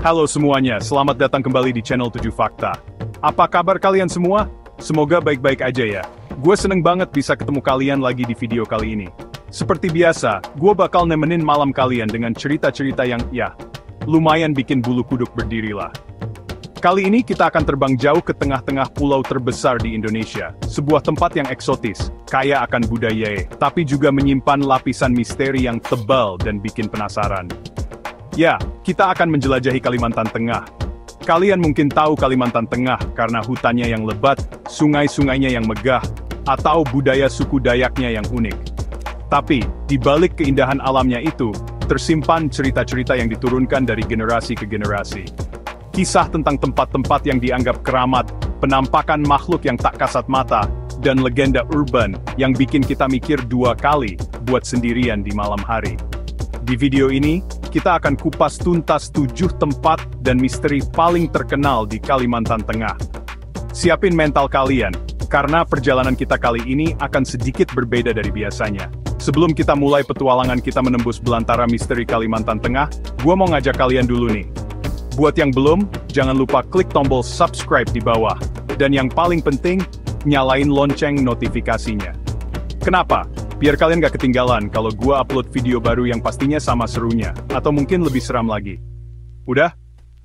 Halo semuanya, selamat datang kembali di channel 7 Fakta. Apa kabar kalian semua? Semoga baik-baik aja ya. Gue seneng banget bisa ketemu kalian lagi di video kali ini. Seperti biasa, gue bakal nemenin malam kalian dengan cerita-cerita yang, lumayan bikin bulu kuduk berdiri lah. Kali ini kita akan terbang jauh ke tengah-tengah pulau terbesar di Indonesia. Sebuah tempat yang eksotis, kaya akan budaya, tapi juga menyimpan lapisan misteri yang tebal dan bikin penasaran. Ya, kita akan menjelajahi Kalimantan Tengah. Kalian mungkin tahu Kalimantan Tengah karena hutannya yang lebat, sungai-sungainya yang megah, atau budaya suku Dayaknya yang unik. Tapi, di balik keindahan alamnya itu, tersimpan cerita-cerita yang diturunkan dari generasi ke generasi. Kisah tentang tempat-tempat yang dianggap keramat, penampakan makhluk yang tak kasat mata, dan legenda urban yang bikin kita mikir dua kali buat sendirian di malam hari. Di video ini, kita akan kupas tuntas 7 tempat dan misteri paling terkenal di Kalimantan Tengah. Siapin mental kalian, karena perjalanan kita kali ini akan sedikit berbeda dari biasanya. Sebelum kita mulai petualangan kita menembus belantara misteri Kalimantan Tengah, gua mau ngajak kalian dulu nih. Buat yang belum, jangan lupa klik tombol subscribe di bawah. Dan yang paling penting, nyalain lonceng notifikasinya. Kenapa? Biar kalian gak ketinggalan kalau gua upload video baru yang pastinya sama serunya, atau mungkin lebih seram lagi. Udah?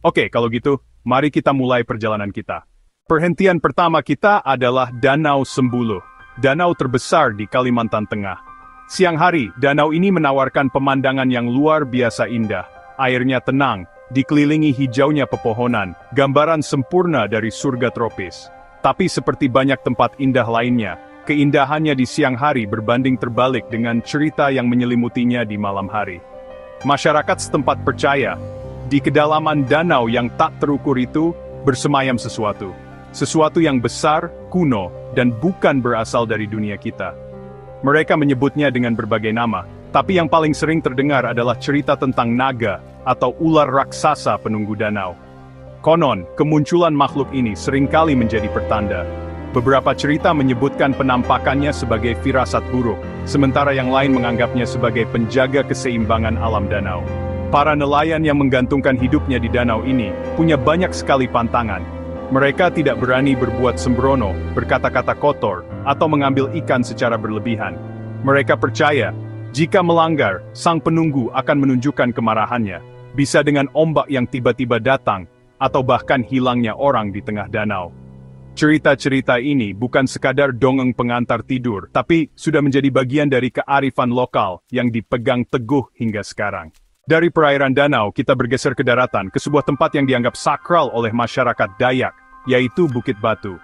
Oke, kalau gitu, mari kita mulai perjalanan kita. Perhentian pertama kita adalah Danau Sembuluh, danau terbesar di Kalimantan Tengah. Siang hari, danau ini menawarkan pemandangan yang luar biasa indah. Airnya tenang, dikelilingi hijaunya pepohonan, gambaran sempurna dari surga tropis. Tapi seperti banyak tempat indah lainnya, keindahannya di siang hari berbanding terbalik dengan cerita yang menyelimutinya di malam hari. Masyarakat setempat percaya, di kedalaman danau yang tak terukur itu, bersemayam sesuatu. Sesuatu yang besar, kuno, dan bukan berasal dari dunia kita. Mereka menyebutnya dengan berbagai nama, tapi yang paling sering terdengar adalah cerita tentang naga, atau ular raksasa penunggu danau. Konon, kemunculan makhluk ini seringkali menjadi pertanda. Beberapa cerita menyebutkan penampakannya sebagai firasat buruk, sementara yang lain menganggapnya sebagai penjaga keseimbangan alam danau. Para nelayan yang menggantungkan hidupnya di danau ini, punya banyak sekali pantangan. Mereka tidak berani berbuat sembrono, berkata-kata kotor, atau mengambil ikan secara berlebihan. Mereka percaya, jika melanggar, sang penunggu akan menunjukkan kemarahannya, bisa dengan ombak yang tiba-tiba datang, atau bahkan hilangnya orang di tengah danau. Cerita-cerita ini bukan sekadar dongeng pengantar tidur, tapi sudah menjadi bagian dari kearifan lokal yang dipegang teguh hingga sekarang. Dari perairan danau, kita bergeser ke daratan, ke sebuah tempat yang dianggap sakral oleh masyarakat Dayak, yaitu Bukit Batu.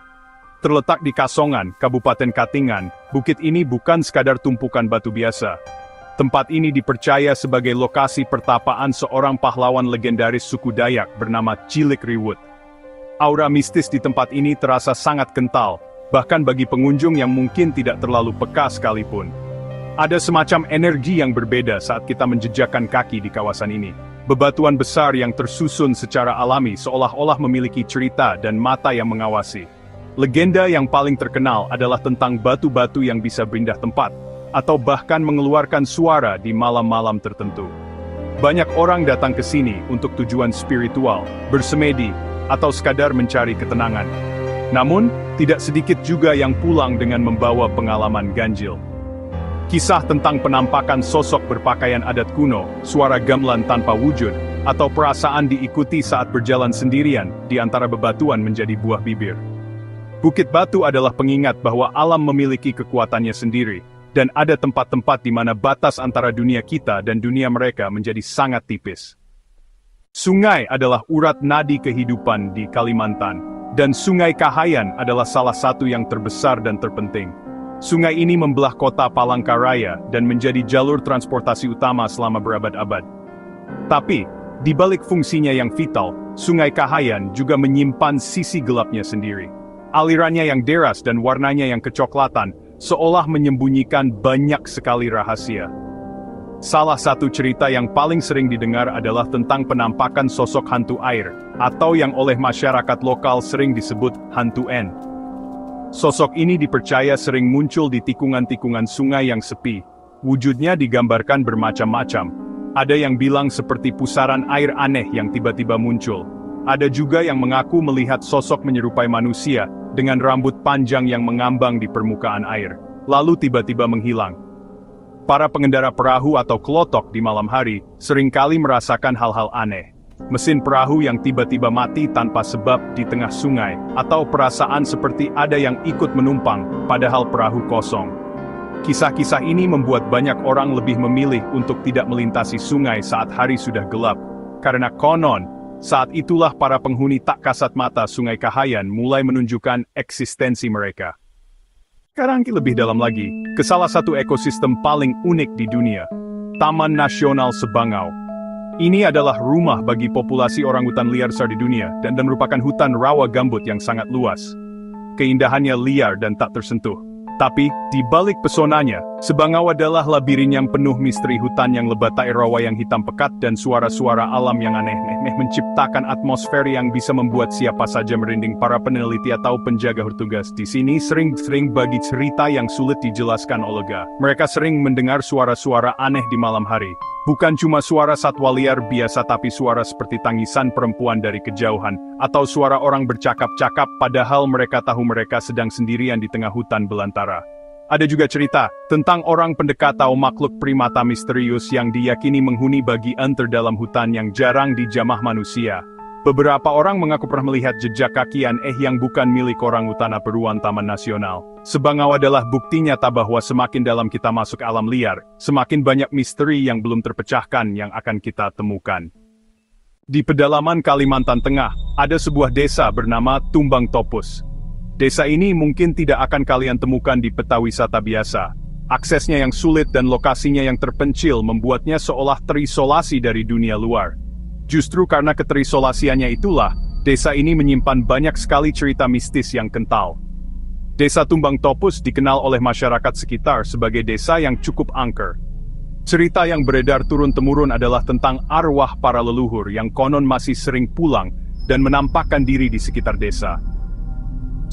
Terletak di Kasongan, Kabupaten Katingan, bukit ini bukan sekadar tumpukan batu biasa. Tempat ini dipercaya sebagai lokasi pertapaan seorang pahlawan legendaris suku Dayak bernama Cilik Riwut. Aura mistis di tempat ini terasa sangat kental, bahkan bagi pengunjung yang mungkin tidak terlalu peka sekalipun. Ada semacam energi yang berbeda saat kita menjejakkan kaki di kawasan ini. Bebatuan besar yang tersusun secara alami seolah-olah memiliki cerita dan mata yang mengawasi. Legenda yang paling terkenal adalah tentang batu-batu yang bisa pindah tempat, atau bahkan mengeluarkan suara di malam-malam tertentu. Banyak orang datang ke sini untuk tujuan spiritual, bersemedi, atau sekadar mencari ketenangan. Namun, tidak sedikit juga yang pulang dengan membawa pengalaman ganjil. Kisah tentang penampakan sosok berpakaian adat kuno, suara gamelan tanpa wujud, atau perasaan diikuti saat berjalan sendirian di antara bebatuan menjadi buah bibir. Bukit Batu adalah pengingat bahwa alam memiliki kekuatannya sendiri, dan ada tempat-tempat di mana batas antara dunia kita dan dunia mereka menjadi sangat tipis. Sungai adalah urat nadi kehidupan di Kalimantan, dan Sungai Kahayan adalah salah satu yang terbesar dan terpenting. Sungai ini membelah kota Palangkaraya dan menjadi jalur transportasi utama selama berabad-abad. Tapi, di balik fungsinya yang vital, Sungai Kahayan juga menyimpan sisi gelapnya sendiri. Alirannya yang deras dan warnanya yang kecoklatan, seolah menyembunyikan banyak sekali rahasia. Salah satu cerita yang paling sering didengar adalah tentang penampakan sosok hantu air, atau yang oleh masyarakat lokal sering disebut hantu N. Sosok ini dipercaya sering muncul di tikungan-tikungan sungai yang sepi. Wujudnya digambarkan bermacam-macam, Ada yang bilang seperti pusaran air aneh yang tiba-tiba muncul. Ada juga yang mengaku melihat sosok menyerupai manusia, dengan rambut panjang yang mengambang di permukaan air, lalu tiba-tiba menghilang. Para pengendara perahu atau klotok di malam hari, seringkali merasakan hal-hal aneh. Mesin perahu yang tiba-tiba mati tanpa sebab di tengah sungai, atau perasaan seperti ada yang ikut menumpang, padahal perahu kosong. Kisah-kisah ini membuat banyak orang lebih memilih untuk tidak melintasi sungai saat hari sudah gelap, karena konon, saat itulah para penghuni tak kasat mata Sungai Kahayan mulai menunjukkan eksistensi mereka. Sekarang lebih dalam lagi, ke salah satu ekosistem paling unik di dunia, Taman Nasional Sebangau. Ini adalah rumah bagi populasi orangutan liar besar di dunia dan merupakan hutan rawa gambut yang sangat luas. Keindahannya liar dan tak tersentuh. Tapi, di balik pesonanya, Sebangau adalah labirin yang penuh misteri hutan yang lebat rawa yang hitam pekat dan suara-suara alam yang aneh menciptakan atmosfer yang bisa membuat siapa saja merinding. Para peneliti atau penjaga bertugas di sini sering bagi cerita yang sulit dijelaskan olehga. Mereka sering mendengar suara-suara aneh di malam hari. Bukan cuma suara satwa liar biasa tapi suara seperti tangisan perempuan dari kejauhan, atau suara orang bercakap-cakap padahal mereka tahu mereka sedang sendirian di tengah hutan belantara. Ada juga cerita tentang orang pendekat atau makhluk primata misterius yang diyakini menghuni bagian terdalam hutan yang jarang dijamah manusia. Beberapa orang mengaku pernah melihat jejak kaki aneh yang bukan milik orangutan beruang Taman Nasional. Sebangau adalah bukti nyata bahwa semakin dalam kita masuk alam liar, semakin banyak misteri yang belum terpecahkan yang akan kita temukan. Di pedalaman Kalimantan Tengah, ada sebuah desa bernama Tumbang Topus. Desa ini mungkin tidak akan kalian temukan di peta wisata biasa. Aksesnya yang sulit dan lokasinya yang terpencil membuatnya seolah terisolasi dari dunia luar. Justru karena keterisolasiannya itulah, desa ini menyimpan banyak sekali cerita mistis yang kental. Desa Tumbang Topus dikenal oleh masyarakat sekitar sebagai desa yang cukup angker. Cerita yang beredar turun-temurun adalah tentang arwah para leluhur yang konon masih sering pulang dan menampakkan diri di sekitar desa.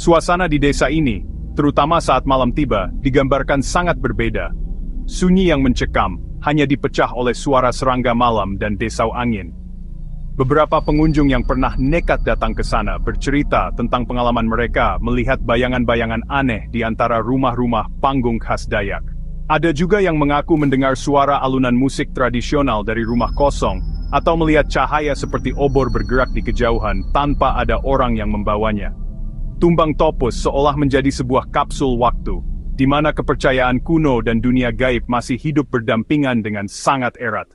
Suasana di desa ini, terutama saat malam tiba, digambarkan sangat berbeda. Sunyi yang mencekam, hanya dipecah oleh suara serangga malam dan desau angin. Beberapa pengunjung yang pernah nekat datang ke sana bercerita tentang pengalaman mereka melihat bayangan-bayangan aneh di antara rumah-rumah panggung khas Dayak. Ada juga yang mengaku mendengar suara alunan musik tradisional dari rumah kosong, atau melihat cahaya seperti obor bergerak di kejauhan tanpa ada orang yang membawanya. Tumbang Topus seolah menjadi sebuah kapsul waktu, di mana kepercayaan kuno dan dunia gaib masih hidup berdampingan dengan sangat erat.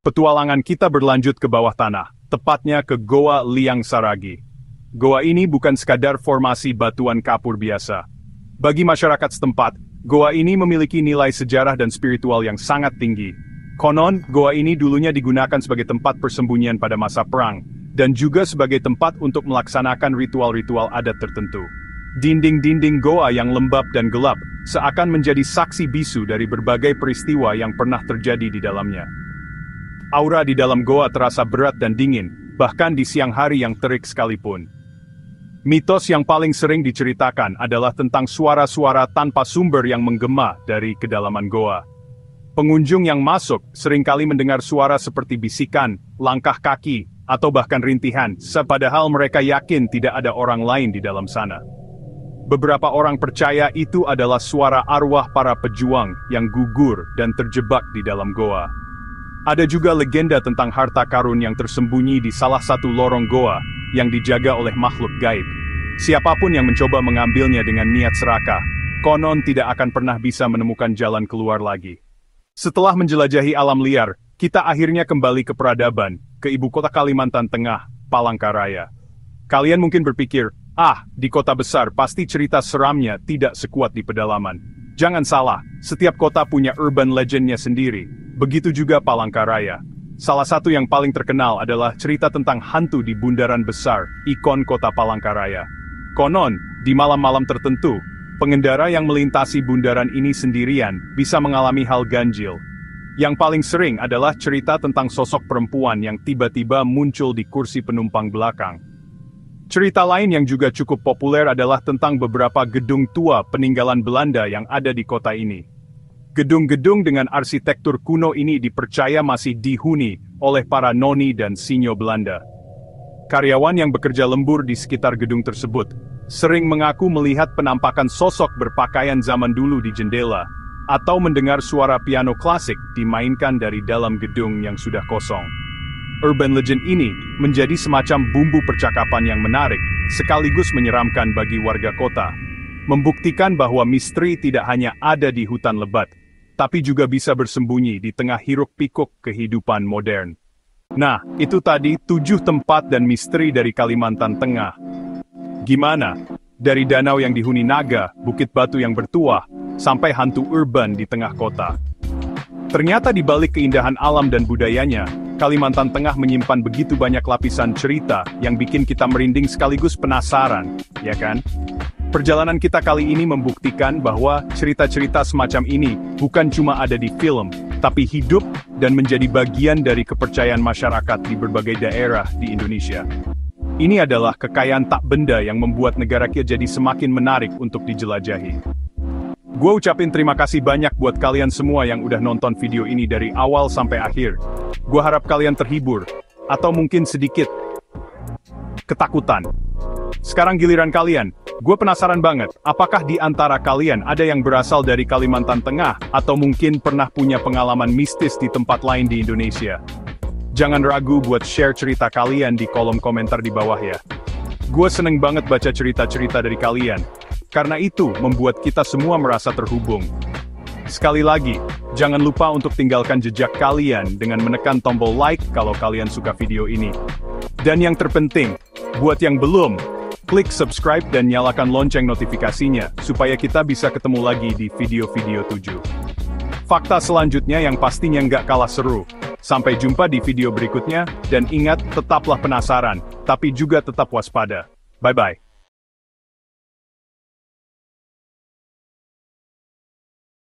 Petualangan kita berlanjut ke bawah tanah, tepatnya ke Goa Liang Saragi. Goa ini bukan sekadar formasi batuan kapur biasa. Bagi masyarakat setempat, goa ini memiliki nilai sejarah dan spiritual yang sangat tinggi. Konon, goa ini dulunya digunakan sebagai tempat persembunyian pada masa perang, dan juga sebagai tempat untuk melaksanakan ritual-ritual adat tertentu. Dinding-dinding goa yang lembab dan gelap, seakan menjadi saksi bisu dari berbagai peristiwa yang pernah terjadi di dalamnya. Aura di dalam goa terasa berat dan dingin, bahkan di siang hari yang terik sekalipun. Mitos yang paling sering diceritakan adalah tentang suara-suara tanpa sumber yang menggema dari kedalaman goa. Pengunjung yang masuk seringkali mendengar suara seperti bisikan, langkah kaki, atau bahkan rintihan, padahal mereka yakin tidak ada orang lain di dalam sana. Beberapa orang percaya itu adalah suara arwah para pejuang yang gugur dan terjebak di dalam goa. Ada juga legenda tentang harta karun yang tersembunyi di salah satu lorong goa yang dijaga oleh makhluk gaib. Siapapun yang mencoba mengambilnya dengan niat serakah, konon tidak akan pernah bisa menemukan jalan keluar lagi. Setelah menjelajahi alam liar, kita akhirnya kembali ke peradaban, ke ibu kota Kalimantan Tengah, Palangkaraya. Kalian mungkin berpikir, di kota besar pasti cerita seramnya tidak sekuat di pedalaman. Jangan salah, setiap kota punya urban legendnya sendiri. Begitu juga Palangkaraya. Salah satu yang paling terkenal adalah cerita tentang hantu di bundaran besar, ikon kota Palangkaraya. Konon, di malam-malam tertentu, pengendara yang melintasi bundaran ini sendirian bisa mengalami hal ganjil. Yang paling sering adalah cerita tentang sosok perempuan yang tiba-tiba muncul di kursi penumpang belakang. Cerita lain yang juga cukup populer adalah tentang beberapa gedung tua peninggalan Belanda yang ada di kota ini. Gedung-gedung dengan arsitektur kuno ini dipercaya masih dihuni oleh para noni dan sinyo Belanda. Karyawan yang bekerja lembur di sekitar gedung tersebut sering mengaku melihat penampakan sosok berpakaian zaman dulu di jendela, atau mendengar suara piano klasik dimainkan dari dalam gedung yang sudah kosong. Urban legend ini menjadi semacam bumbu percakapan yang menarik, sekaligus menyeramkan bagi warga kota, membuktikan bahwa misteri tidak hanya ada di hutan lebat, tapi juga bisa bersembunyi di tengah hiruk-pikuk kehidupan modern. Nah, itu tadi 7 tempat dan misteri dari Kalimantan Tengah. Gimana? Dari danau yang dihuni naga, bukit batu yang bertuah, sampai hantu urban di tengah kota. Ternyata di balik keindahan alam dan budayanya, Kalimantan Tengah menyimpan begitu banyak lapisan cerita yang bikin kita merinding sekaligus penasaran, ya kan? Perjalanan kita kali ini membuktikan bahwa cerita-cerita semacam ini bukan cuma ada di film, tapi hidup dan menjadi bagian dari kepercayaan masyarakat di berbagai daerah di Indonesia. Ini adalah kekayaan tak benda yang membuat negara kita jadi semakin menarik untuk dijelajahi. Gue ucapin terima kasih banyak buat kalian semua yang udah nonton video ini dari awal sampai akhir. Gue harap kalian terhibur, atau mungkin sedikit ketakutan. Sekarang giliran kalian. Gue penasaran banget, apakah di antara kalian ada yang berasal dari Kalimantan Tengah, atau mungkin pernah punya pengalaman mistis di tempat lain di Indonesia? Jangan ragu buat share cerita kalian di kolom komentar di bawah ya. Gue seneng banget baca cerita-cerita dari kalian, karena itu membuat kita semua merasa terhubung. Sekali lagi, jangan lupa untuk tinggalkan jejak kalian dengan menekan tombol like kalau kalian suka video ini. Dan yang terpenting, buat yang belum, klik subscribe dan nyalakan lonceng notifikasinya, supaya kita bisa ketemu lagi di video-video 7. Fakta selanjutnya yang pastinya nggak kalah seru. Sampai jumpa di video berikutnya, dan ingat, tetaplah penasaran, tapi juga tetap waspada. Bye-bye.